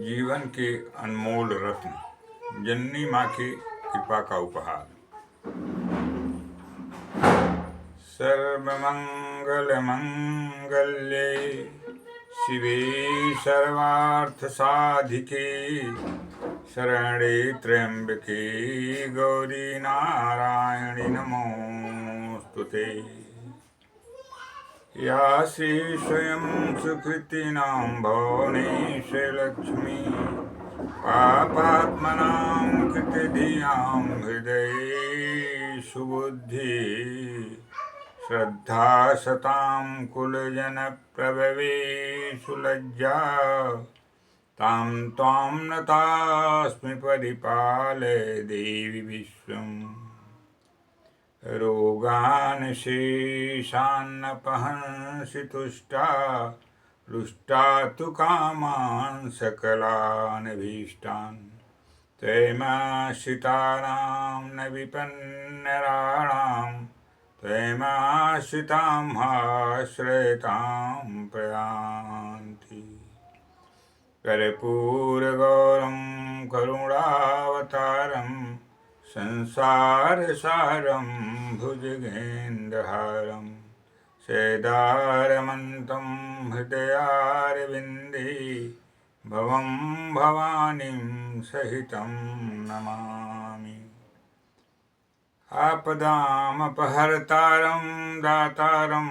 जीवन के अनमोल रत्न, जननी माँ की कृपा का उपहार। सर्वमंगलमंगल्ये शिवे सर्वार्थसाधिके शरणे त्र्यंबके गौरी नारायणि नमोस्तुते। या श्री स्वयं सुकृतिनां भुवनेश लक्ष्मी पापात्मनां कृतधियां हृदये सुबुद्धि श्रद्धा सतां कुलजनप्रभवे सुलज्जा तां त्वां नतास्मि परिपालय देवि विश्वम्। रोगान् शेषान्नपहंसि तुष्टा रुष्टा तु कामान् सकलान् भीष्टान् त्वयमाश्रितानां न विपन्नराणां त्वयमाश्रितां आश्रयतां प्रयान्ति। कर्पूरगौरं करुणावतारं संसारसारं भुजगेन्द्रहारं सदारमन्तं हृदयारविन्दे भवं भवानीं सहितं नमामि। आपदामपहर्तारं दातारं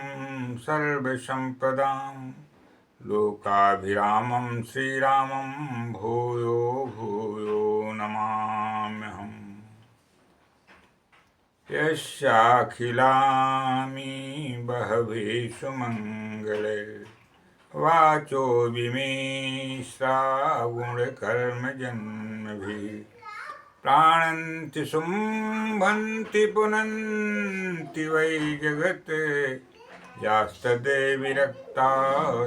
सर्वसम्पदां लोकाभिरामं श्रीरामं भूयो भूयो नमाम्यहम्। यस्याखिलानि बहवेषु मङ्गले वाचो विमिश्रा गुणकर्मजन्मभिः प्राणन्ति शुम्भन्ति पुनन्ति वै जगत् यास्तदे विरक्ता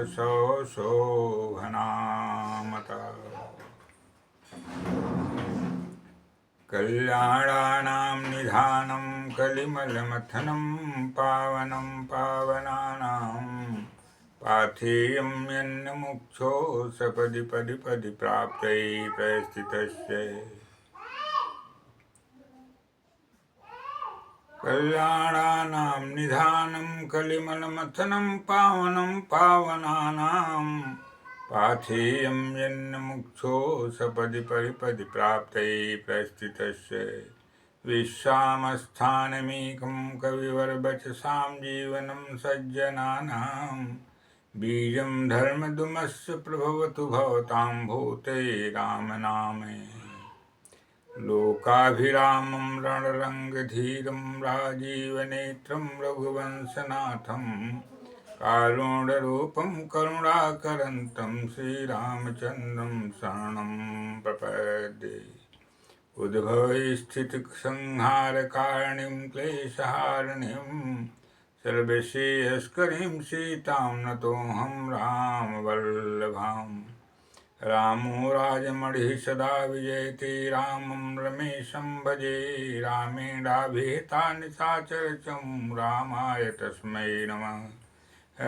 शोभनामता। कल्याणानां निधानं कलिमलमथनं पावनं पावनानां पाथेयं यन्नमुक्षो सपदि पदि पदि प्राप्तये प्रस्थितस्य। कल्याणानां निधानं कलिमलमथनं पावनं पावनानां पाथेयं यन्नमुक्षो सपदि परिपदि प्राप्तये प्रस्थितस्य। विश्वामस्थानमेकं कविवरवचसां जीवनं सज्जनानां बीजं धर्मदुमस्य प्रभवतु भवतां भूते रामनामे। लोकाभिरामं रणरङ्गधीरं राजीवनेत्रं रघुवंशनाथं कारुण्यरूपं करुणाकरन्तं श्रीरामचन्द्रं शरणं प्रपद्ये। उद्भवस्थितिसंहारकारिणीं क्लेशहारिणीं सर्वश्रेयस्करीं सीतां नतोऽहं रामवल्लभाम्। रामो राजमणिः सदा विजयते रामं रमेशं भजे। रामेणाभिहिता निशाचरचं रामाय तस्मै नमः।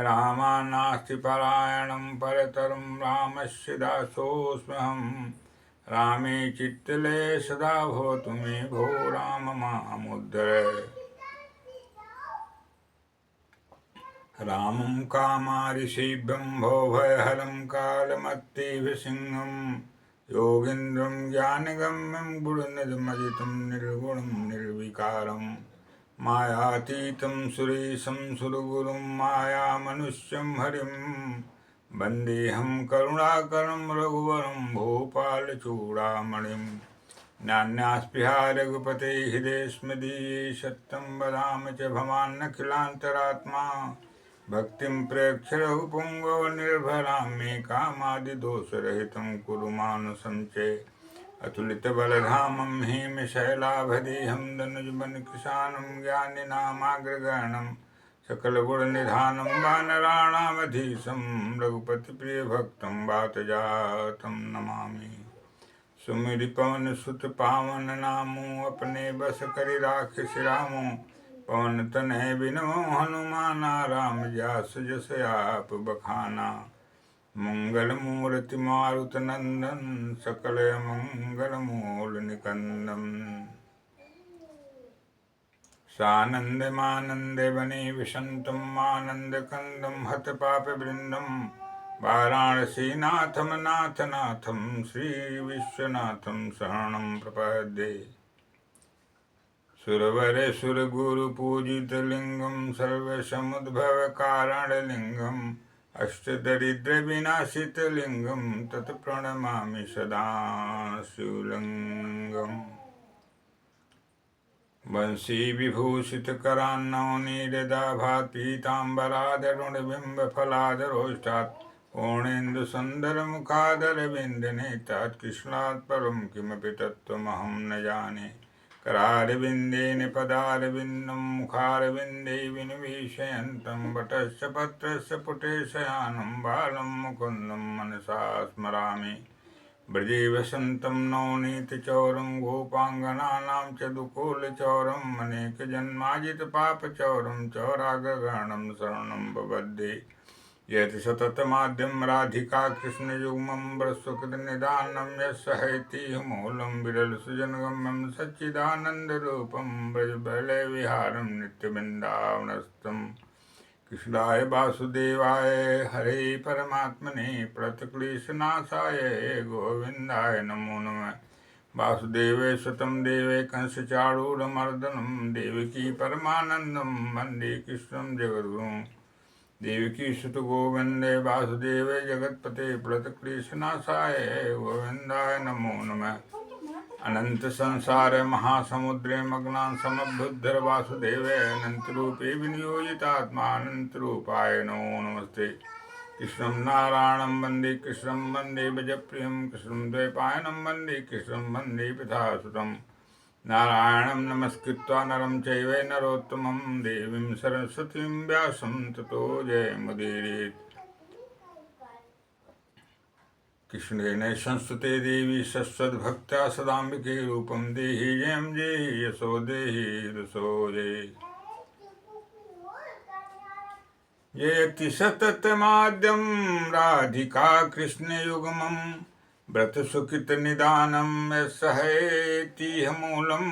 रामान्नास्ति परायणं परतरं रामस्य दासोऽस्म्यहं। रामे चित्तलये सदा भवतु मे भो राम मामुद्धर। रामं कामारिषेभ्यं भवभयहरं कालमत्तेभसिंहं योगीन्द्रं ज्ञानगम्यं गुरुनिधमजितं निर्गुणं निर्विकारं मायातीतं सुरेशं सुरगुरुं मायामनुष्यं हरिं वन्देऽहं करुणाकरं रघुवरं भूपालचूडामणिं। नान्यास्पृहा रघुपते हृदयेऽस्मदीये सत्यं वदामि च भवान्नखिलान्तरात्मा। भक्तिं प्रेक्ष्य रघुपुङ्गव निर्भरां मे कामादिदोषरहितं कुरु मानुसं च। अतुलितबलधामं हेमशैलाभदेहं दनुजवनकृशानं ज्ञानिनामाग्रगण्यं सकलगुणनिधानं वानराणामधीशं रघुपतिप्रियभक्तं वातजातं नमामि। सुमिरि पवन सुत पावन नामो अपने बस करि राखिस रामो। पवन तनय बिनु हनुमाना राम जास जस आप बखाना। मंगलमूर्ति मारुतनंदन सकल मंगल मूल निकंदन सानंदमानंदे बने विशंतम आनंद कंदम हत पाप वृंदम वाराणसी नाथम नाथ नाथम श्री विश्वनाथम शरणं प्रपद्ये सुरवर सुरगुरु पूजित लिंगम सर्वसमुद्भव कारण लिंगम अष्टदरिद्र विनाशित लिंगम तत्प्रणमामि सदा शिवलिंगम वंशी विभूषित करान्नवनीरदाभात् पीताम्बरादरुणबिम्ब फलादरोष्टात् पूर्णेन्दु सुन्दर मुखादरविन्दनेतात् कृष्णात् परं किमपि तत्त्वमहं न जाने करारविन्देन पदारविन्दं मुखारविन्दे विनिवेशयन्तं वटस्य पत्रस्य पुटे शयानं बालं मुकुन्दं मनसा स्मरामि ब्रजे वसन्तं नवनीतचौरं गोपाङ्गनानां च दुकूलचौरम् अनेकजन्माजितपापचौरं चौरागगणं शरणं बबध्ये यत् सततमाद्यं राधिका कृष्णयुग्मं ब्रह्मसुकृतनिदानं यस्य हैतिह्यमूलं विरलसुजनगम्यं सच्चिदानन्दरूपं ब्रजबलविहारं नित्यवृन्दावनस्थं कृष्णाय वासुदेवाय हरे परमात्मने प्रणतक्लेशनाशाय गोविन्दाय नमो नमः वासुदेवे सुतं देवे कंसचाणूरमर्दनं देवकी परमानन्दं वन्दे कृष्णं जगद्गुरुं देवकी सुत गोविन्दे वासुदेवे जगत्पते प्रणतक्लेशनाशाय गोविन्दाय नमो नमः अनंत संसार महासमुद्रे मग्नान् समभुद्धर वासुदेवे अनंत रूपे विनियोजितात्मा अनंत रूपाय नमो नमस्ते कृष्णं नारायणं वन्दे कृष्णं वन्दे भजप्रियं कृष्णं द्वैपायनं वन्दे कृष्णं वन्दे पितासुतं नारायणं नमस्कृत्वा नरं चैव नरोत्तमं देवीं सरस्वतीं व्यासं ततो जयमुदीरयेत् कृष्णेन संस्तुते देवी सस्वद्भक्त्या सदाम्बिके रूपं देहि जयं देहि यशो देहि रुसो जय जयति सततमाद्यं राधिका कृष्णयुग्मं व्रतसुकृतनिदानं यस्सहैतिह्यमूलं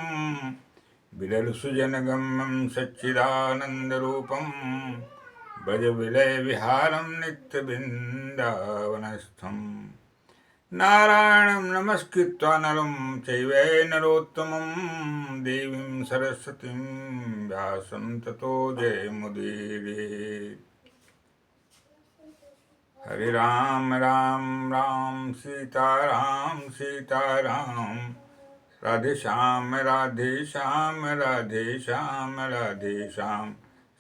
विरलसुजनगम्यं सच्चिदानन्दरूपं व्रजविलयविहारं नित्यवृन्दावनस्थम् नारायणं नमस्कृत्वा नरं चैव नरोत्तमं देवीं सरस्वतीं व्यासं ततो जयमुदीरयेत् हरे राम राम राम सीताराम सीताराम राधे श्याम राधे श्याम राधे श्याम राधे श्याम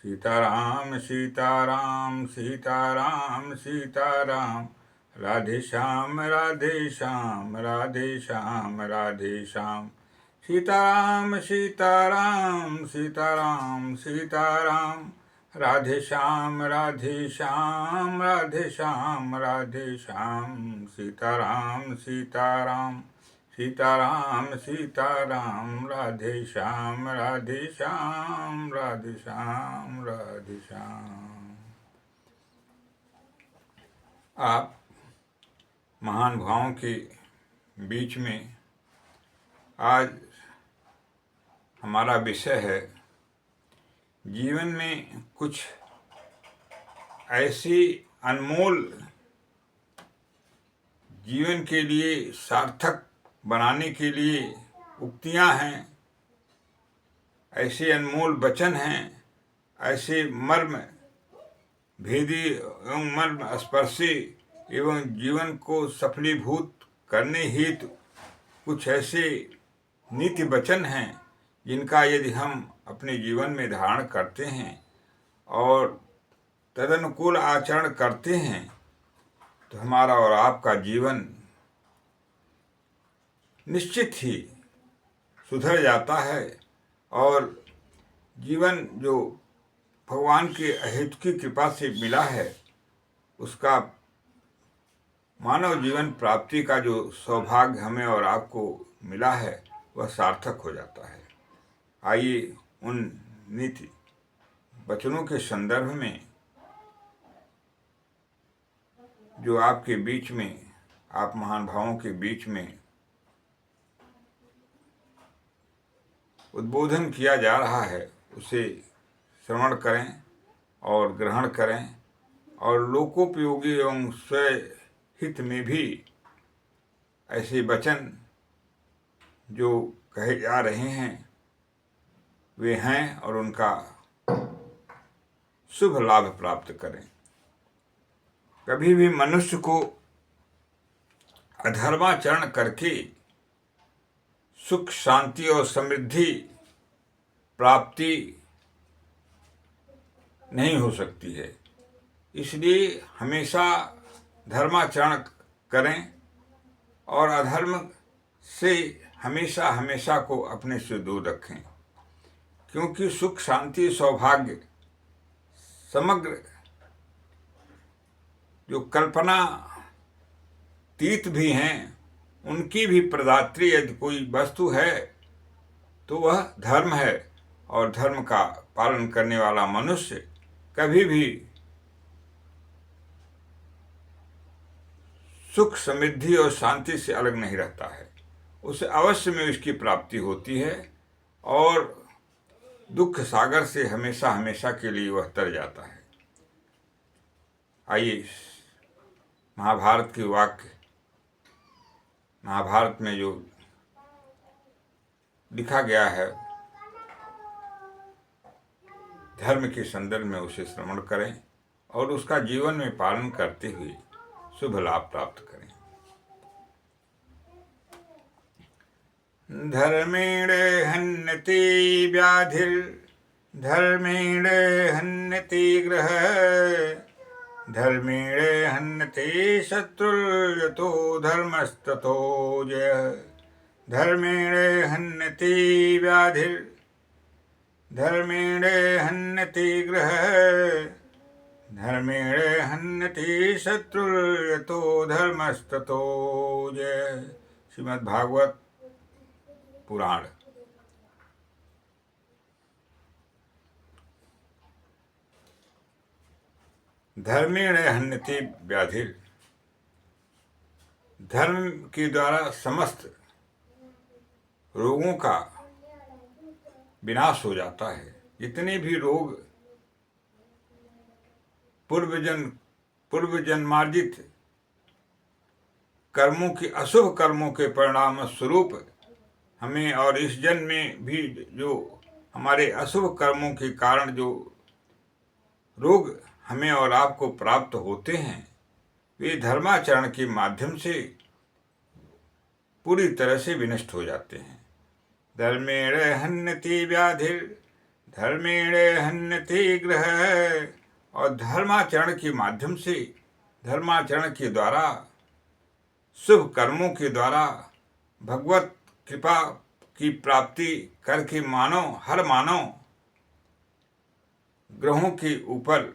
सीताराम सीताराम सीताराम सीताराम राधे श्याम राधे श्याम राधे श्याम राधे श्याम सीताराम सीताराम सीताराम सीताराम राधे श्याम राधे श्याम राधे श्याम राधे श्याम सीताराम सीताराम सीताराम सीताराम राधे श्याम राधे श्याम राधे श्याम राधे श्याम। आप महान भावों के बीच में आज हमारा विषय है जीवन में कुछ ऐसी अनमोल जीवन के लिए सार्थक बनाने के लिए उक्तियां हैं, ऐसे अनमोल वचन हैं, ऐसे मर्म भेदी एवं मर्म स्पर्शी एवं जीवन को सफलीभूत करने हेतु कुछ ऐसे नीति वचन हैं जिनका यदि हम अपने जीवन में धारण करते हैं और तदनुकूल आचरण करते हैं तो हमारा और आपका जीवन निश्चित ही सुधर जाता है और जीवन जो भगवान के अहेतु की कृपा से मिला है उसका मानव जीवन प्राप्ति का जो सौभाग्य हमें और आपको मिला है वह सार्थक हो जाता है। आइए उन नीति वचनों के संदर्भ में जो आपके बीच में, आप महान भावों के बीच में उद्बोधन किया जा रहा है, उसे श्रवण करें और ग्रहण करें, और लोकोपयोगी एवं स्वहित में भी ऐसे वचन जो कहे जा रहे हैं वे हैं, और उनका शुभ लाभ प्राप्त करें। कभी भी मनुष्य को अधर्माचरण करके सुख, शांति और समृद्धि प्राप्ति नहीं हो सकती है। इसलिए हमेशा धर्माचरण करें और अधर्म से हमेशा हमेशा को अपने से दूर रखें, क्योंकि सुख, शांति, सौभाग्य समग्र जो कल्पना तीत भी हैं, उनकी भी प्रदात्री यदि कोई वस्तु है तो वह धर्म है, और धर्म का पालन करने वाला मनुष्य कभी भी सुख, समृद्धि और शांति से अलग नहीं रहता है। उसे अवश्य में उसकी प्राप्ति होती है, और दुख सागर से हमेशा हमेशा के लिए वह तर जाता है। आइए महाभारत के वाक्य, महाभारत में जो लिखा गया है धर्म के संदर्भ में, उसे श्रवण करें और उसका जीवन में पालन करते हुए शुभ लाभ प्राप्त करें। धर्मेण हन्यते व्याधिर् धर्मेण हन्यते गृह धर्मेण हन्यते शत्रुर्यतो धर्मस्ततो जयः धर्मेण हन्यते व्याधिर् धर्मेण हन्यते गृह धर्मेण हन्यते शत्रुर्यतो धर्मस्ततो जयः। श्रीमद्भागवत पुराण। धर्मेण हन्यते व्याधिर्, धर्म के द्वारा समस्त रोगों का विनाश हो जाता है। जितने भी रोग पूर्व जन्मार्जित कर्मों के, अशुभ कर्मों के परिणाम स्वरूप हमें, और इस जन्म में भी जो हमारे अशुभ कर्मों के कारण जो रोग हमें और आपको प्राप्त होते हैं, वे धर्माचरण के माध्यम से पूरी तरह से विनष्ट हो जाते हैं। धर्मेण हन्यते व्याधिर् धर्मेण हन्यते गृह, और धर्माचरण के माध्यम से, धर्माचरण के द्वारा, शुभ कर्मों के द्वारा भगवत कृपा की प्राप्ति करके हर मानव ग्रहों के ऊपर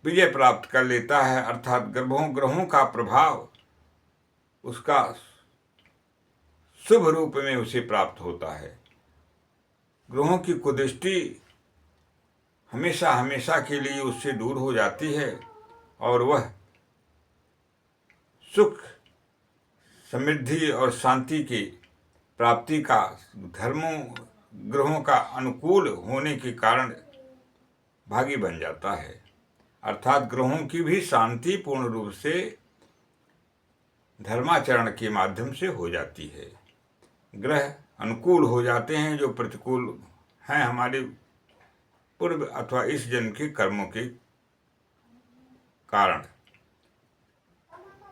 विजय प्राप्त कर लेता है, अर्थात ग्रहों का प्रभाव उसका शुभ रूप में उसे प्राप्त होता है। ग्रहों की कुदृष्टि हमेशा हमेशा के लिए उससे दूर हो जाती है, और वह सुख, समृद्धि और शांति की प्राप्ति का ग्रहों का अनुकूल होने के कारण भागी बन जाता है। अर्थात ग्रहों की भी शांति पूर्ण रूप से धर्माचरण के माध्यम से हो जाती है। ग्रह अनुकूल हो जाते हैं जो प्रतिकूल हैं हमारे पूर्व अथवा इस जन्म के कर्मों के कारण।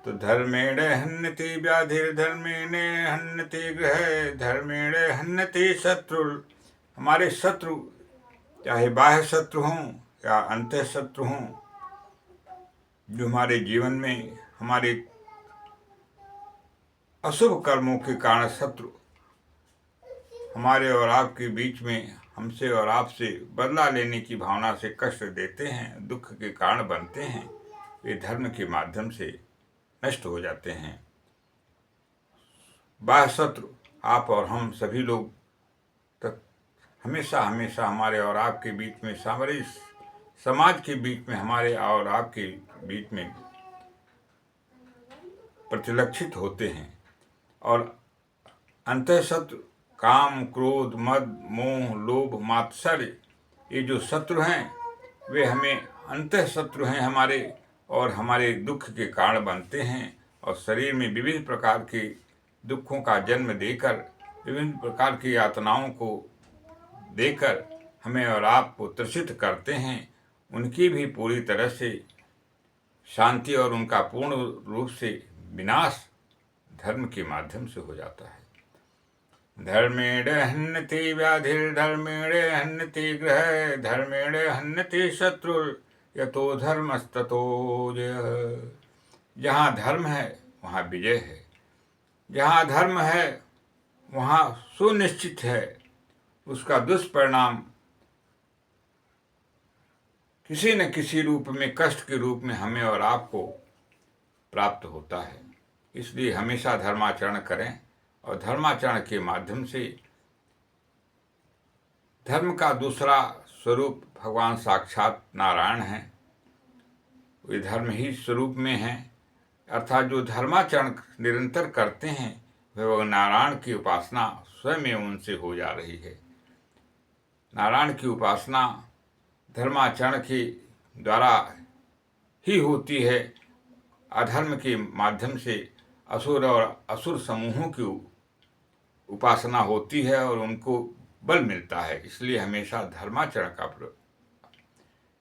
तो धर्मेण हन्यते व्याधिर् धर्मेण हन्यते गृह धर्मेण हन्यते शत्रु, हमारे शत्रु चाहे बाह्य शत्रु हों या अंतः शत्रु हों, जो हमारे जीवन में हमारे अशुभ कर्मों के कारण शत्रु हमारे और आपके बीच में हमसे और आपसे बदला लेने की भावना से कष्ट देते हैं, दुख के कारण बनते हैं, वे धर्म के माध्यम से नष्ट हो जाते हैं। बाह्य शत्रु आप और हम सभी लोग तक हमेशा हमेशा हमारे और आपके बीच में, हमारे समाज के बीच में, हमारे और आपके बीच में प्रतिलक्षित होते हैं। और अंतःशत्रु काम, क्रोध, मद, मोह, लोभ, मात्सर्य, ये जो शत्रु हैं वे हमें अंतःशत्रु हैं हमारे, और हमारे दुख के कारण बनते हैं और शरीर में विभिन्न प्रकार के दुखों का जन्म देकर, विभिन्न प्रकार की यातनाओं को देकर हमें और आपको त्रसित करते हैं। उनकी भी पूरी तरह से शांति और उनका पूर्ण रूप से विनाश धर्म के माध्यम से हो जाता है। धर्मेण हन्यते व्याधिर्धर्मेण हन्यते ग्रह धर्मेण हन्यते शत्रुर यतो धर्मस्ततो जयः। जहाँ धर्म है वहाँ विजय है, जहाँ धर्म है वहाँ सुनिश्चित है उसका दुष्परिणाम किसी न किसी रूप में, कष्ट के रूप में हमें और आपको प्राप्त होता है। इसलिए हमेशा धर्माचरण करें और धर्माचरण के माध्यम से धर्म का दूसरा स्वरूप भगवान साक्षात नारायण हैं, वे धर्म ही स्वरूप में हैं। अर्थात जो धर्माचरण निरंतर करते हैं वे नारायण की उपासना स्वयं उनसे हो जा रही है। नारायण की उपासना धर्माचरण के द्वारा ही होती है। अधर्म के माध्यम से असुर और असुर समूहों की उपासना होती है और उनको बल मिलता है। इसलिए हमेशा धर्माचरण का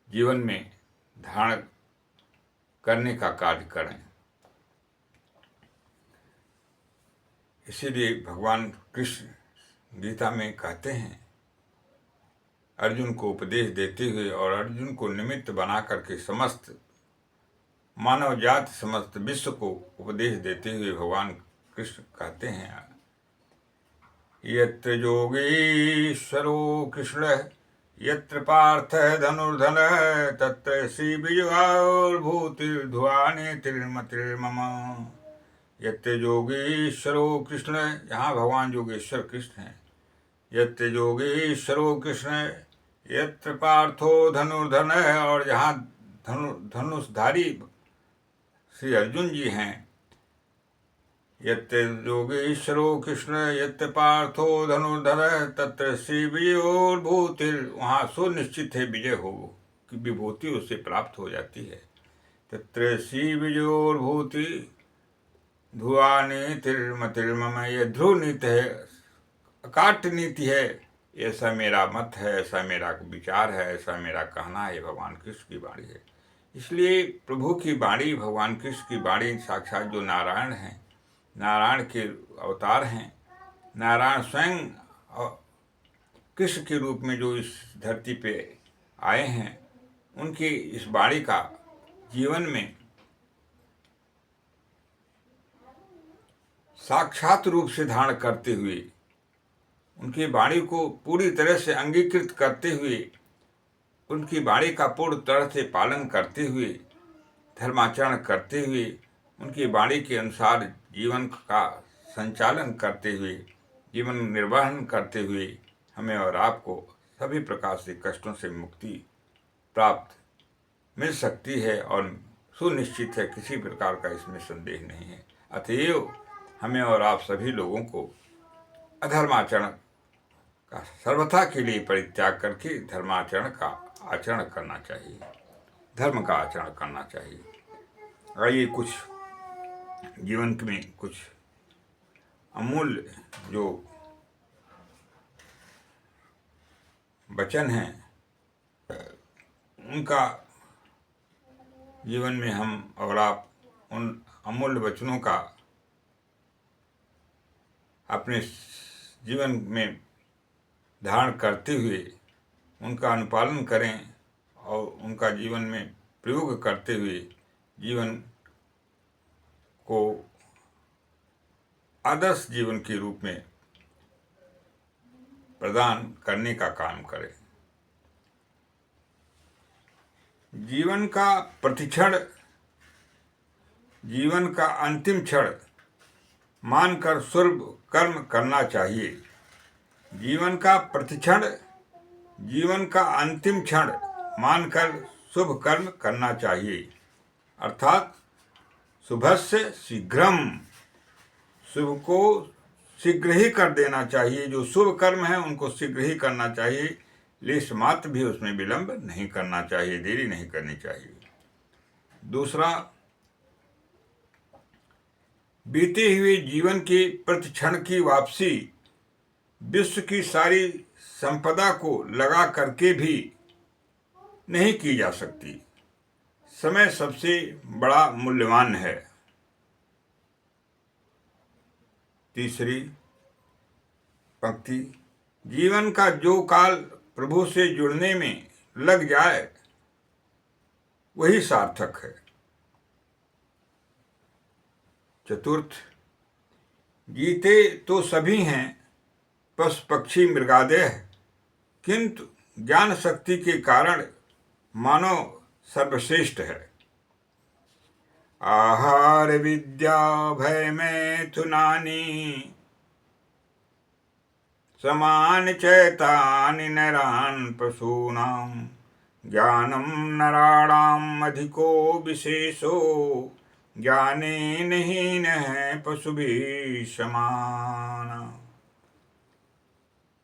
जीवन में धारण करने का कार्य करें। इसीलिए भगवान कृष्ण गीता में कहते हैं, अर्जुन को उपदेश देते हुए और अर्जुन को निमित्त बना करके समस्त मानव जाति, समस्त विश्व को उपदेश देते हुए भगवान कृष्ण कहते हैं, यत्र योगेश्वरो कृष्ण यत्र पार्थ धनुर्धन तत्र श्री विजयोर्भूतिर्ध्वानेतिर्मतिर्मम। यत्र योगेश्वरो कृष्ण, यहाँ भगवान योगेश्वर कृष्ण हैं। यत्र योगेश्वरो कृष्ण यत्र पार्थो धनुर्धन, और जहाँ धनुषधारी श्री अर्जुन जी हैं। यत्र योगेश्वरो कृष्ण यत्र पार्थो धनुर्धर तत्र श्री विजयोर्भूतिर, वहाँ सुनिश्चित है विजय हो कि विभूति उसे प्राप्त हो जाती है। तत्र श्री विजयोर्भूति ध्रुवानीतिर्मतिर्मम, यह ध्रुव नीति है, अकाट नीति है। ऐसा मेरा मत है, ऐसा मेरा विचार है, ऐसा मेरा कहना है। भगवान कृष्ण की वाणी है। इसलिए प्रभु की वाणी, भगवान कृष्ण की वाणी साक्षात जो नारायण हैं, नारायण के अवतार हैं, नारायण स्वयं कृष्ण के रूप में जो इस धरती पे आए हैं, उनकी इस वाणी का जीवन में साक्षात रूप से धारण करते हुए, उनकी वाणी को पूरी तरह से अंगीकृत करते हुए, उनकी वाणी का पूर्ण तरह से पालन करते हुए, धर्माचरण करते हुए, उनकी वाणी के अनुसार जीवन का संचालन करते हुए, जीवन निर्वहन करते हुए हमें और आपको सभी प्रकार से कष्टों से मुक्ति प्राप्त मिल सकती है और सुनिश्चित है, किसी प्रकार का इसमें संदेह नहीं है। अतएव हमें और आप सभी लोगों को अधर्माचरण का सर्वथा के लिए परित्याग करके धर्माचरण का आचरण करना चाहिए, धर्म का आचरण करना चाहिए। आइए कुछ जीवन में कुछ अमूल्य जो वचन हैं उनका जीवन में हम और आप उन अमूल्य वचनों का अपने जीवन में धारण करते हुए उनका अनुपालन करें और उनका जीवन में प्रयोग करते हुए जीवन को आदर्श जीवन के रूप में प्रदान करने का काम करें। जीवन का प्रतिक्षण जीवन का अंतिम क्षण मानकर शुभ कर्म करना चाहिए। जीवन का प्रतिक्षण जीवन का अंतिम क्षण मानकर शुभ कर्म करना चाहिए। अर्थात शुभस्य शीघ्रम, शुभ को शीघ्र ही कर देना चाहिए। जो शुभ कर्म है उनको शीघ्र ही करना चाहिए, लेश मात्र भी उसमें विलंब नहीं करना चाहिए, देरी नहीं करनी चाहिए। दूसरा, बीते हुए जीवन के प्रति क्षण की वापसी विश्व की सारी संपदा को लगा करके भी नहीं की जा सकती। समय सबसे बड़ा मूल्यवान है। तीसरी पंक्ति, जीवन का जो काल प्रभु से जुड़ने में लग जाए वही सार्थक है। चतुर्थ, जीते तो सभी हैं पशु पक्षी मृगादय, किंतु ज्ञान शक्ति के कारण मानव सर्वश्रेष्ठ है। आहार विद्या भय मैथुनानि समान चैतानि नरान् पशूनां, ज्ञानम नराणाम् अधिको विशेषो, ज्ञानेन हीनः पशुभिः समान।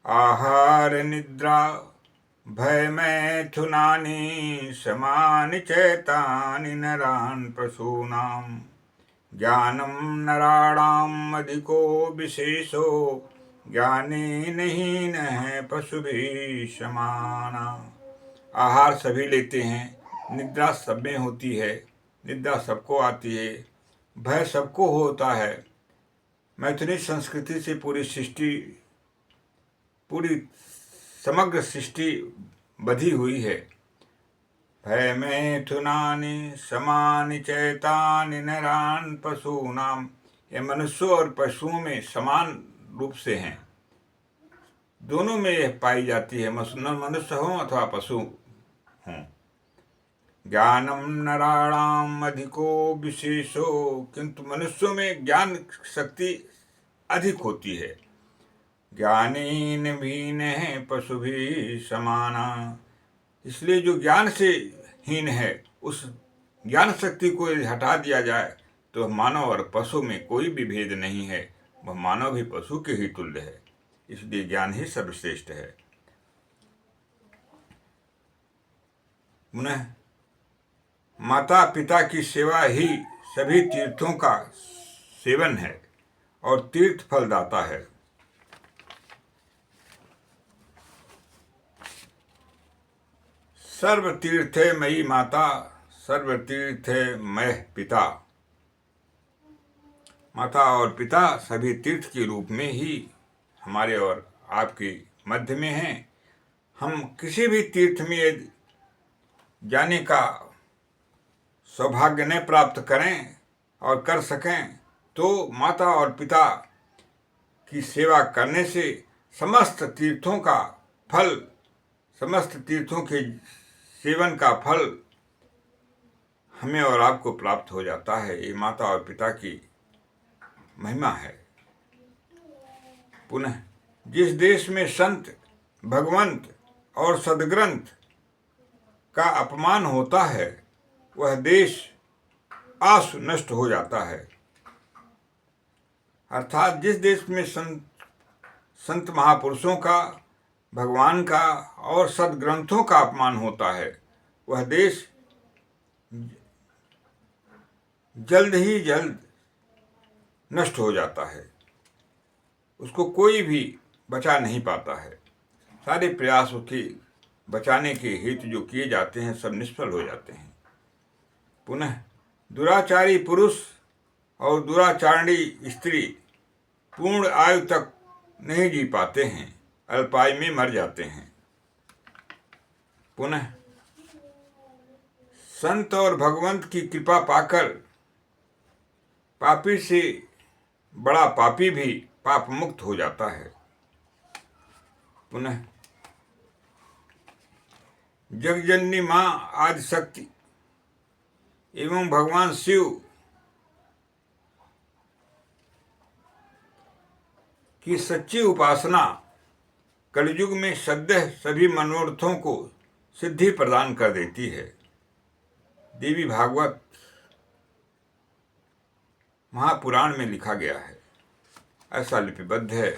आहार निद्रा भय मैथुनानि समानि चैतानि नरान् पशूनां, ज्ञानम नराणाम् अधिको विशेषो, ज्ञानेन हीनः पशुभिः समान। आहार सभी लेते हैं, निद्रा सब में होती है, निद्रा सबको आती है, भय सबको होता है। मैथुनी संस्कृति से पूरी समग्र सृष्टि बधी हुई है। भय मैथुनानि समानि चैतानि नरान् पशूनां, ये मनुष्यों और पशुओं में समान रूप से हैं, दोनों में यह पाई जाती है, मनुष्य हो अथवा पशु हों। ज्ञानम नराणाम अधिको विशेषो, किंतु मनुष्यों में ज्ञान शक्ति अधिक होती है। ज्ञानेन हीनः पशुभिः समाना, इसलिए जो ज्ञान से हीन है उस ज्ञान शक्ति को यदि हटा दिया जाए तो मानव और पशु में कोई भी भेद नहीं है, वह मानव भी पशु के ही तुल्य है। इसलिए ज्ञान ही सर्वश्रेष्ठ है। पुनः माता पिता की सेवा ही सभी तीर्थों का सेवन है और तीर्थ फलदाता है। सर्व तीर्थे मयि माता, सर्व तीर्थे मय पिता। माता और पिता सभी तीर्थ के रूप में ही हमारे और आपके मध्य में हैं। हम किसी भी तीर्थ में जाने का सौभाग्य न प्राप्त करें और कर सकें तो माता और पिता की सेवा करने से समस्त तीर्थों का फल, समस्त तीर्थों के सेवन का फल हमें और आपको प्राप्त हो जाता है। ये माता और पिता की महिमा है। पुनः जिस देश में संत, भगवंत और सद्ग्रंथ का अपमान होता है वह देश आसु नष्ट हो जाता है। अर्थात जिस देश में संत महापुरुषों का, भगवान का और सद्ग्रंथों का अपमान होता है वह देश जल्द ही जल्द नष्ट हो जाता है, उसको कोई भी बचा नहीं पाता है। सारे प्रयासों के बचाने के हेतु जो किए जाते हैं सब निष्फल हो जाते हैं। पुनः दुराचारी पुरुष और दुराचारणी स्त्री पूर्ण आयु तक नहीं जी पाते हैं, अल्पायु में मर जाते हैं। पुनः संत और भगवंत की कृपा पाकर पापी से बड़ा पापी भी पाप मुक्त हो जाता है। पुनः जगजननी मां आदिशक्ति एवं भगवान शिव की सच्ची उपासना कलयुग में सद्यः सभी मनोरथों को सिद्धि प्रदान कर देती है। देवी भागवत महापुराण में लिखा गया है, ऐसा लिपिबद्ध है।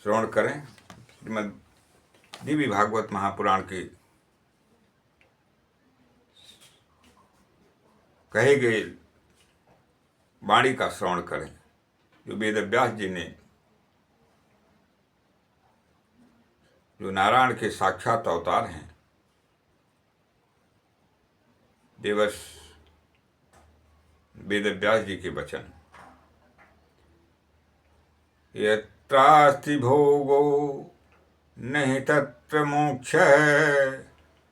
श्रवण करें श्रीमद् देवी भागवत महापुराण के कहे गए वाणी का श्रवण करें, जो वेदव्यास जी ने, जो नारायण के साक्षात अवतार हैं, देवर्ष वेदव्यास जी के वचन। यत्रास्ति भोगो नहि तत्र मोक्षः,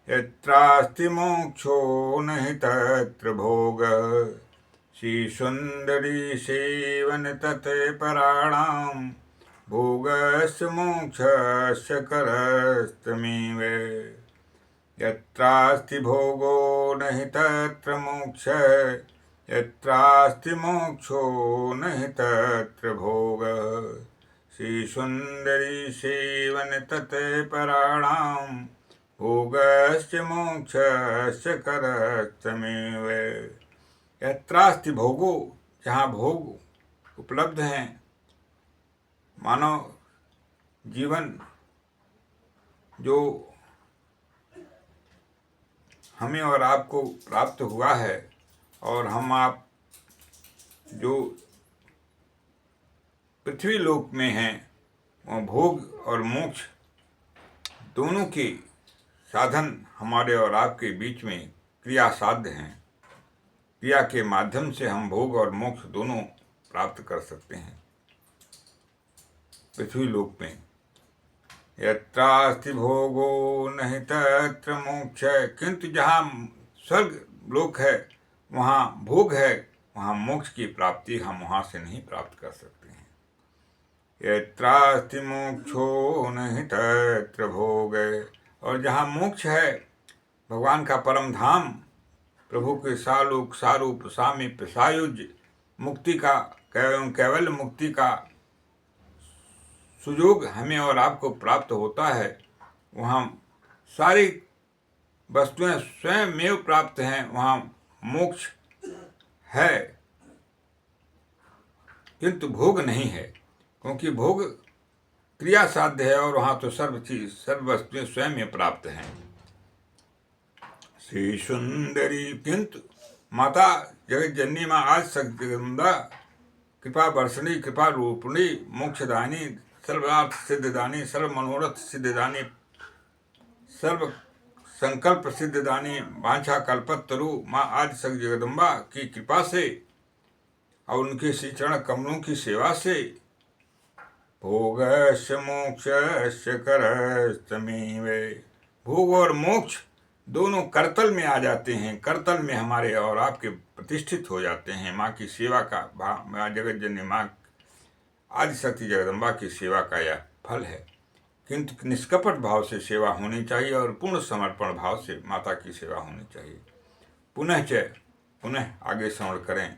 यत्रास्ति मोक्षो नहि तत्र भोगः, श्रीसुन्दरी सेवन तत् पराणां, भोगस्य मोक्षस्य करस्तमेव। यत्रास्ति भोगो नहि तत्र मोक्षः, यत्रास्ति मोक्षो नहि तत्र भोगः, श्रीसुन्दरी सेवन तत् पराणां, भोगस्य मोक्षस्य करस्तमेव। यत्रास्ति भोगो, जहाँ भोग उपलब्ध हैं, मानव जीवन जो हमें और आपको प्राप्त हुआ है, और हम आप जो पृथ्वी लोक में हैं, वह भोग और मोक्ष दोनों के साधन हमारे और आपके बीच में क्रिया साध्य हैं। क्रिया के माध्यम से हम भोग और मोक्ष दोनों प्राप्त कर सकते हैं पृथ्वी लोक में। यत्रास्ति भोगो नहि तत्र मोक्ष, किंतु जहाँ स्वर्ग लोक है वहाँ भोग है, वहाँ मोक्ष की प्राप्ति हम वहाँ से नहीं प्राप्त कर सकते हैं। यत्रास्ति मोक्षो नहि तत्र भोग, और जहाँ मोक्ष है, भगवान का परम धाम, प्रभु के सालोक सारूप सामीप्य सायुज्य मुक्ति का कैवल्य मुक्ति का सुयोग हमें और आपको प्राप्त होता है, वहाँ सारी वस्तुएं स्वयं में प्राप्त हैं, वहाँ मोक्ष है, किंतु भोग नहीं है, क्योंकि भोग क्रिया साध्य है और वहाँ तो सर्व वस्तुएं स्वयं में प्राप्त हैं। श्री सुंदरी, किंतु माता जगत जननी माँ आज जगदम्बा कृपा वर्षणी कृपा रूपिणी मोक्षदानी सर्वार्थ सिद्धदानी सर्व मनोरथ सिद्धदानी सर्व संकल्प सिद्धदानी वांछा कल्पतरु माँ आदि शक्ति जगदम्बा की कृपा से और उनके श्री चरण कमलों की सेवा से भोगस्य मोक्षस्य करस्तमेव, भोग और मोक्ष दोनों करतल में आ जाते हैं, करतल में हमारे और आपके प्रतिष्ठित हो जाते हैं। माँ की सेवा का, माँ जगत जननी माँ आदि शक्ति जगदम्बा की सेवा का यह फल है। किंतु निष्कपट भाव से सेवा होनी चाहिए और पूर्ण समर्पण भाव से माता की सेवा होनी चाहिए। पुनः आगे श्रवण करें।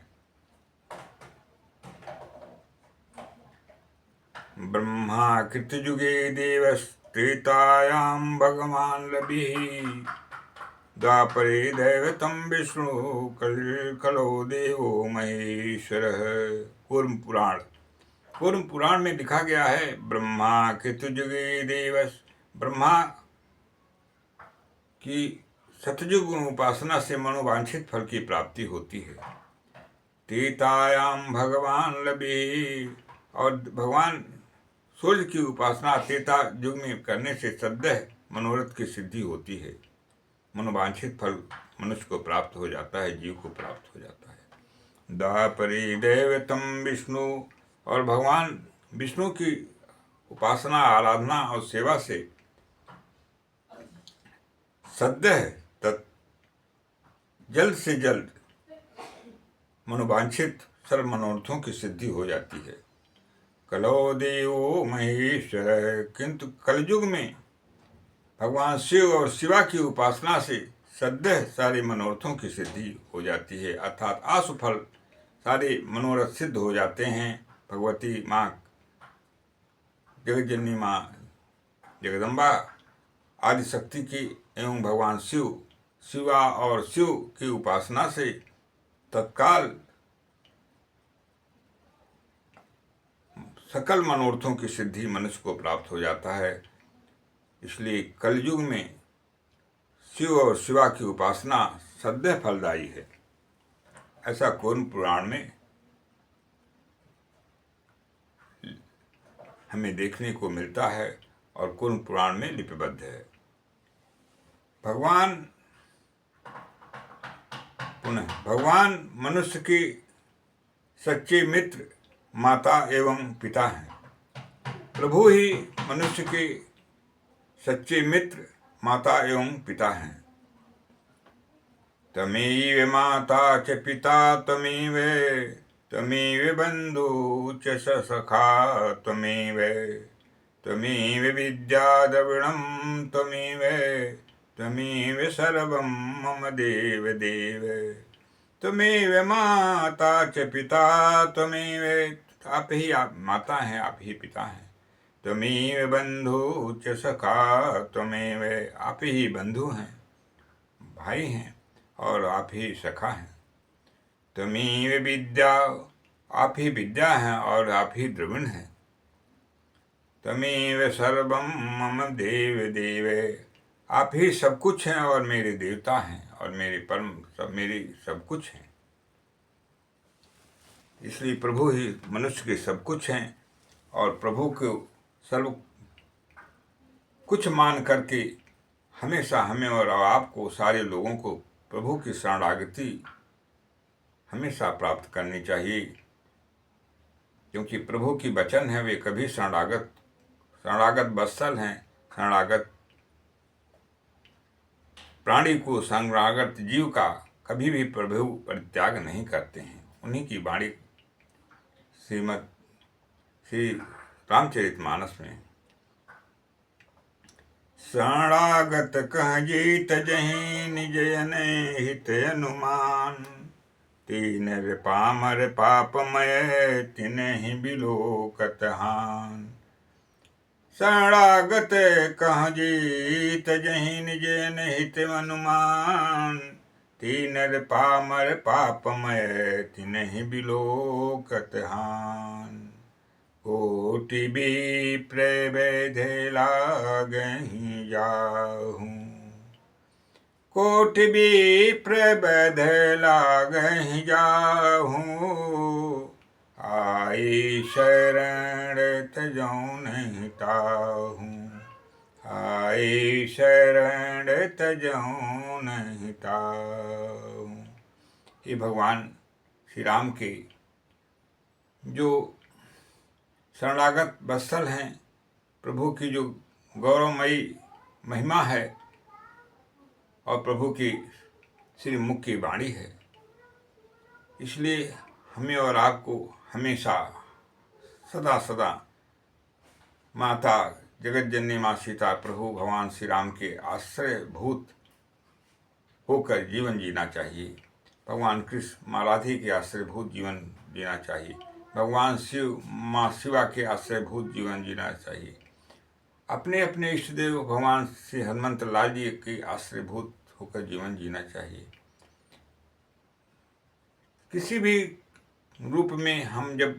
ब्रह्मा कृतयुगे देवस्त्रेतायां भगवान् लभिः, द्वापरे दैवतं विष्णु कलो देवो महेश्वरः। कूर्म पुराण में लिखा गया है, ब्रह्मा कृतयुगे देवस, ब्रह्मा की सतयुग उपासना से मनोवांछित फल की प्राप्ति होती है। त्रेतायाम भगवान लभे, और भगवान सूर्य की उपासना त्रेता युग में करने से सद्यः मनोरथ की सिद्धि होती है, मनोवांछित फल मनुष्य को प्राप्त हो जाता है, जीव को प्राप्त हो जाता है। द्वापरे दैवतम विष्णु, और भगवान विष्णु की उपासना आराधना और सेवा से सद्यः जल्द से जल्द मनोवांछित सर्व मनोरथों की सिद्धि हो जाती है। कलो देवो महेश्वर, किंतु कलयुग में भगवान शिव और शिवा की उपासना से सद्यः सारे मनोरथों की सिद्धि हो जाती है, अर्थात आशु फल सारे मनोरथ सिद्ध हो जाते हैं। भगवती माँ जगतजननी माँ जगदम्बा आदि शक्ति की एवं भगवान शिव शिवा और शिव की उपासना से तत्काल सकल मनोरथों की सिद्धि मनुष्य को प्राप्त हो जाता है। इसलिए कलयुग में शिव और शिवा की उपासना सदैव फलदायी है, ऐसा कूर्म पुराण में हमें देखने को मिलता है और कूर्म पुराण में लिपिबद्ध है। भगवान मनुष्य के सच्चे मित्र, माता एवं पिता हैं। प्रभु ही मनुष्य के सच्चे मित्र, माता एवं पिता हैं। तमेव माता च पिता त्वमेव, त्वमेव बंधु च सखा त्वमेव, त्वमेव विद्या द्रविणं त्वमेव, त्वमेव सर्वं मम देव देव। त्वमेव माता च पिता त्वमेव, आप ही आप माता हैं, आप ही पिता हैं। त्वमेव बंधु च सखा त्वमेव, आप ही बंधु हैं, भाई हैं, और आप ही सखा हैं। त्वमेव विद्या, आप ही विद्या हैं और आप ही द्रविण हैं। त्वमेव सर्वं मम देव देव, आप ही सब कुछ हैं और मेरे देवता हैं और मेरे परम मेरी सब कुछ हैं। इसलिए प्रभु ही मनुष्य के सब कुछ हैं और प्रभु को सर्व कुछ मान करके हमेशा हमें और आपको, सारे लोगों को प्रभु की शरणागति हमेशा प्राप्त करनी चाहिए, क्योंकि प्रभु की वचन है वे कभी शरणागत वत्सल हैं। शरणागत प्राणी को, शरणागत जीव का कभी भी प्रभु परित्याग नहीं करते हैं। उन्हीं की वाणी श्री रामचरितमानस में, शरणागत कह जीत जहीं निज जन हित अनुमान, तीन पामर पापमय तिन्हि बिलोकत हान। शरणागत कह जीत जहीं निज जन हित अनुमान, तीन पामर पापमय तिन्हि बिलोकत हान। कोटि विप्र वैधे लागहि जाहूँ, कोटि विप्र वैधे लागहि जाहूँ, आई शरण तजौं नहीं ताहूँ, आई शरण तजौं नहीं ताहूँ। ये भगवान श्री राम के जो शरणागत वत्सल हैं, प्रभु की जो गौरवमयी महिमा है और प्रभु की श्री मुख की वाणी है। इसलिए हमें और आपको हमेशा सदा सदा माता जगत जननी माँ सीता, प्रभु भगवान श्री राम के आश्रयभूत होकर जीवन जीना चाहिए। भगवान कृष्ण माँ राधे के आश्रयभूत जीवन जीना चाहिए। भगवान शिव माँ शिवा के आश्रयभूत जीवन जीना चाहिए। अपने अपने इष्ट देव भगवान श्री हनुमंत लाल जी के आश्रयभूत होकर जीवन जीना चाहिए। किसी भी रूप में हम जब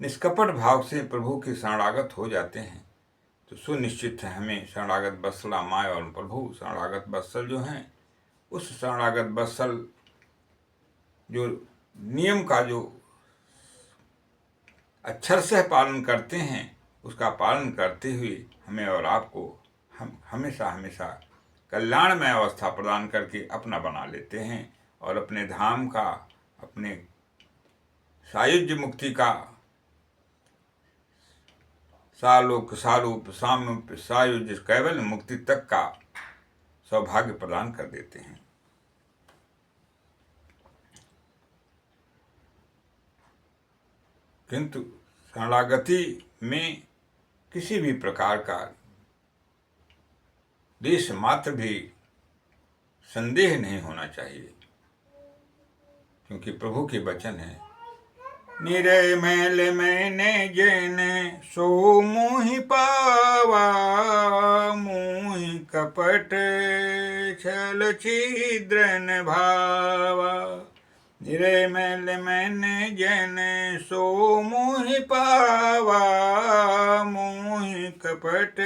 निष्कपट भाव से प्रभु के शरणागत हो जाते हैं तो सुनिश्चित है हमें शरणागत वत्सला माँ और प्रभु शरणागत वत्सल जो हैं, उस शरणागत वत्सल जो नियम का जो अक्षर से पालन करते हैं, उसका पालन करते हुए हमें और आपको हम हमेशा हमेशा कल्याणमय अवस्था प्रदान करके अपना बना लेते हैं और अपने धाम का, अपने सायुज्य मुक्ति का, सालोक सारूप साम्य सायुज्य कैवल्य मुक्ति तक का सौभाग्य प्रदान कर देते हैं। किंतु शरणागति में किसी भी प्रकार का देश मात्र भी संदेह नहीं होना चाहिए, क्योंकि प्रभु के वचन है, निरय मैल मैंने जेने सो मोहि पावा, मोहि कपट छल छिद्र न भावा। निरे मैल मैंने जन सो मोहि पावा, मोहि कपट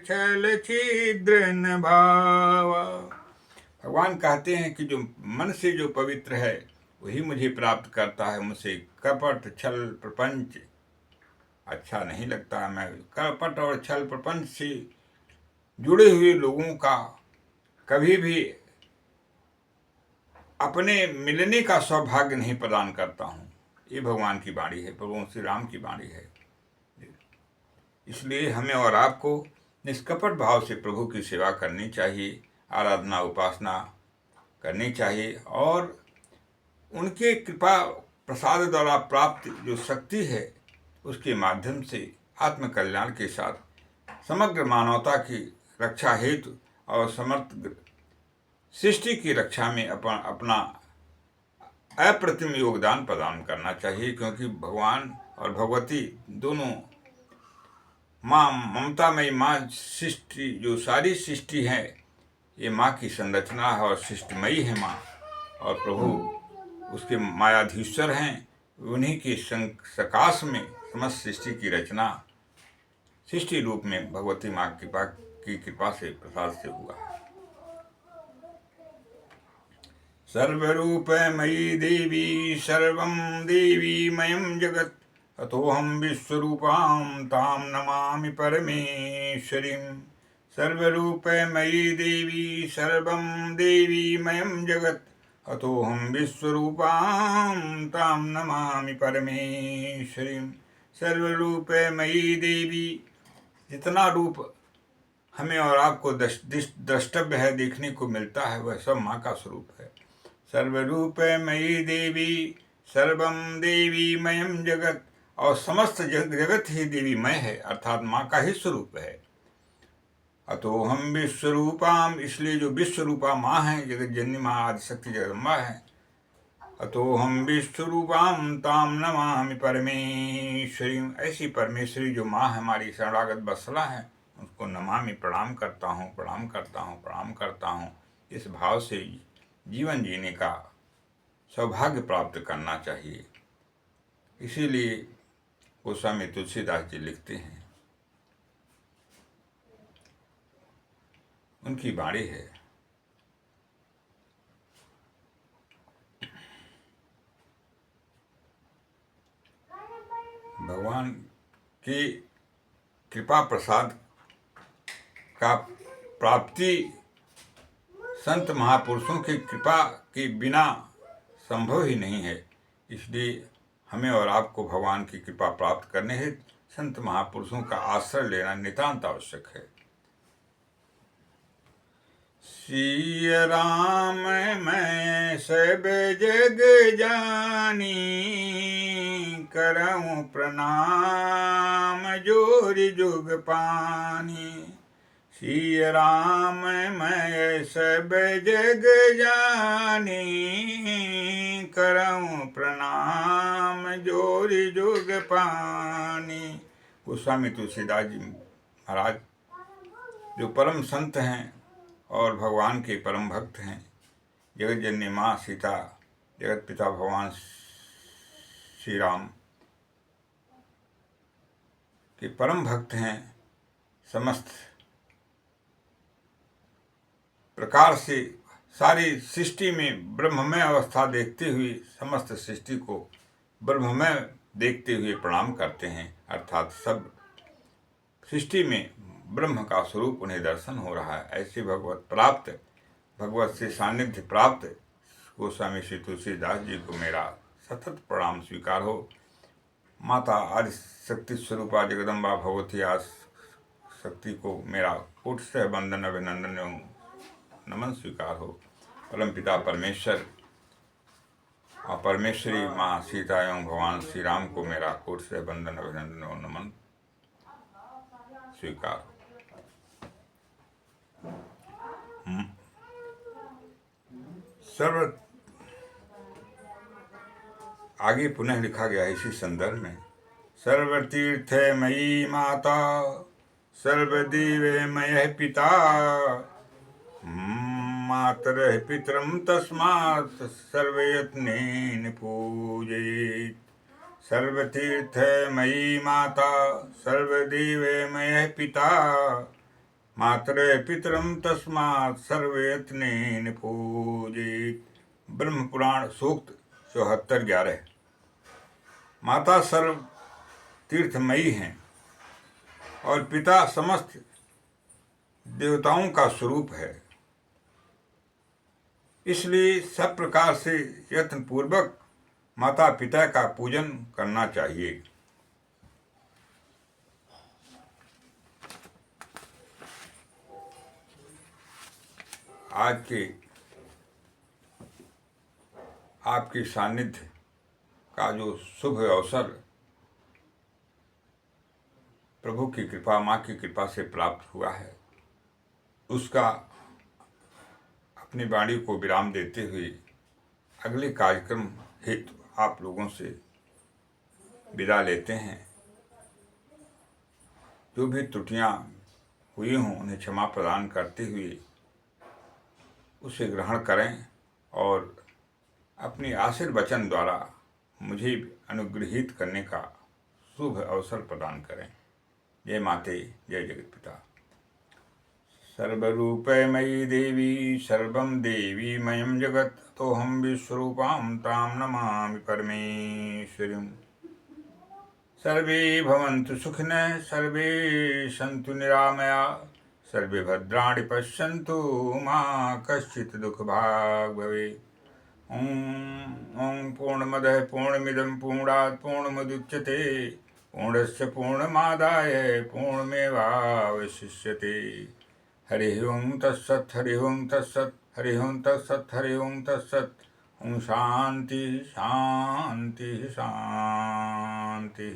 छल छिद्र न भावा। भगवान कहते हैं कि जो मन से जो पवित्र है वही मुझे प्राप्त करता है। मुझसे कपट छल प्रपंच अच्छा नहीं लगता। मैं कपट और छल प्रपंच से जुड़े हुए लोगों का कभी भी अपने मिलने का सौभाग्य नहीं प्रदान करता हूँ। ये भगवान की वाणी है, प्रभु श्री राम की वाणी है। इसलिए हमें और आपको निष्कपट भाव से प्रभु की सेवा करनी चाहिए, आराधना उपासना करनी चाहिए और उनके कृपा प्रसाद द्वारा प्राप्त जो शक्ति है उसके माध्यम से आत्मकल्याण के साथ समग्र मानवता की रक्षा हेतु और समर्थ सृष्टि की रक्षा में अपना अप्रतिम योगदान प्रदान करना चाहिए। क्योंकि भगवान और भगवती दोनों माँ ममतामयी माँ सृष्टि जो सारी सृष्टि है ये माँ की संरचना है और सृष्टिमयी है माँ, और प्रभु उसके मायाधीश्वर हैं। उन्हीं के सकाश में समस्त सृष्टि की रचना सृष्टि रूप में भगवती माँ की कृपा से प्रसाद से हुआ है। सर्वरूपमयी देवी सर्वं देवीमयं जगत्, अतोऽहं विश्वरूपां तां नमामि परमेश्वरीं। सर्वरूपमयी देवी सर्वं देवीमयं जगत्, अतोऽहं विश्वरूपां तां नमामि परमेश्वरीं। सर्वरूपमयी देवी, जितना रूप हमें और आपको द्रष्टव्य है, देखने को मिलता है, वह सब माँ का स्वरूप है। सर्वरूपमयी देवी सर्वं देवीमयं जगत, और समस्त जगत ही देवीमय है अर्थात माँ का ही स्वरूप है। अतोऽहं विश्वरूपाम, इसलिए जो विश्वरूपा माँ है, जगत जननी माँ आदिशक्ति जगदम्बा है। अतोऽहं विश्वरूपां तां नमामि परमेश्वरीं, ऐसी परमेश्वरी जो माँ हमारी शरणागत वत्सला है उसको नमामि, प्रणाम करता हूँ, प्रणाम करता हूँ, प्रणाम करता हूँ। इस भाव से जीवन जीने का सौभाग्य प्राप्त करना चाहिए। इसीलिए गोस्वामी तुलसीदास जी लिखते हैं, उनकी वाणी है, भगवान की कृपा प्रसाद का प्राप्ति संत महापुरुषों की कृपा के बिना संभव ही नहीं है। इसलिए हमें और आपको भगवान की कृपा प्राप्त करने हेतु संत महापुरुषों का आश्रय लेना नितांत आवश्यक है। सिया राम मैं सब जग जानी, करऊं प्रणाम जोरि जुग पानी। सिया राम मैं सब जग जानी, करऊं प्रणाम जोरि जुग पानी। गोस्वामी तुलसीदास जी महाराज जो परम संत हैं और भगवान के परम भक्त हैं, जगत जननी माँ सीता, जगत पिता भगवान श्री राम के परम भक्त हैं। समस्त प्रकार से सारी सृष्टि में ब्रह्ममय अवस्था देखते हुए समस्त सृष्टि को ब्रह्ममय देखते हुए प्रणाम करते हैं। अर्थात सब सृष्टि में ब्रह्म का स्वरूप उन्हें दर्शन हो रहा है। ऐसे भगवत से सानिध्य प्राप्त गोस्वामी श्री तुलसीदास जी को मेरा सतत प्रणाम स्वीकार हो। माता आदि शक्ति स्वरूपा जगदम्बा भगवती आदि शक्ति को मेरा कोट से वंदन अभिनंदन एवं नमन स्वीकार हो। परमपिता परमेश्वर और परमेश्वरी माँ सीता एवं भगवान श्री राम को मेरा कोट से वंदन अभिनंदन एवं नमन स्वीकार। सर्व आगे पुनः लिखा गया इसी संदर्भ में, सर्वतीर्थमयी माता सर्वदेवमय पिता, मातरः पितरं तस्मात् सर्वयत्नेन पूजयेत्। सर्वतीर्थमयी माता सर्वदेवमयः पिता मातरः पितरं तस्मात् सर्वयत्नेन पूजयेत्। ब्रह्म पुराण सूक्त 74:11। माता सर्व तीर्थमयी हैं और पिता समस्त देवताओं का स्वरूप है, इसलिए सब प्रकार से यत्न पूर्वक माता पिता का पूजन करना चाहिए। आज के आपके सानिध्य का जो शुभ अवसर प्रभु की कृपा, माँ की कृपा से प्राप्त हुआ है, उसका अपनी वाणी को विराम देते हुए अगले कार्यक्रम हेतु आप लोगों से विदा लेते हैं। जो भी त्रुटियां हुई हों उन्हें क्षमा प्रदान करते हुए उसे ग्रहण करें और अपनी आशीर्वचन द्वारा मुझे अनुग्रहित करने का शुभ अवसर प्रदान करें। जय माते, जय जगत पिता। सर्वरूपमयी देवी सर्वं देवीमयं जगत् तोहं विश्वरूपां तां नमामि परमेश्वरीं। सर्वे भवन्तु सुखिनः, सर्वे सन्तु निरामया, सर्वे भद्राणि पश्यन्तु मा कश्चित् दुःखभाग् भवेत्। ॐ पूर्णमदः पूर्णमिदं पूर्णात् पूर्णमुदच्यते पूर्णस्य पूर्णमादाय पूर्णमेवावशिष्यते। हरि ओं तत्सत्, हरि ओं तत्सत्, हरि ओं तत्सत्, हरि ओं तत्सत्। ओं शांति शांति शांति।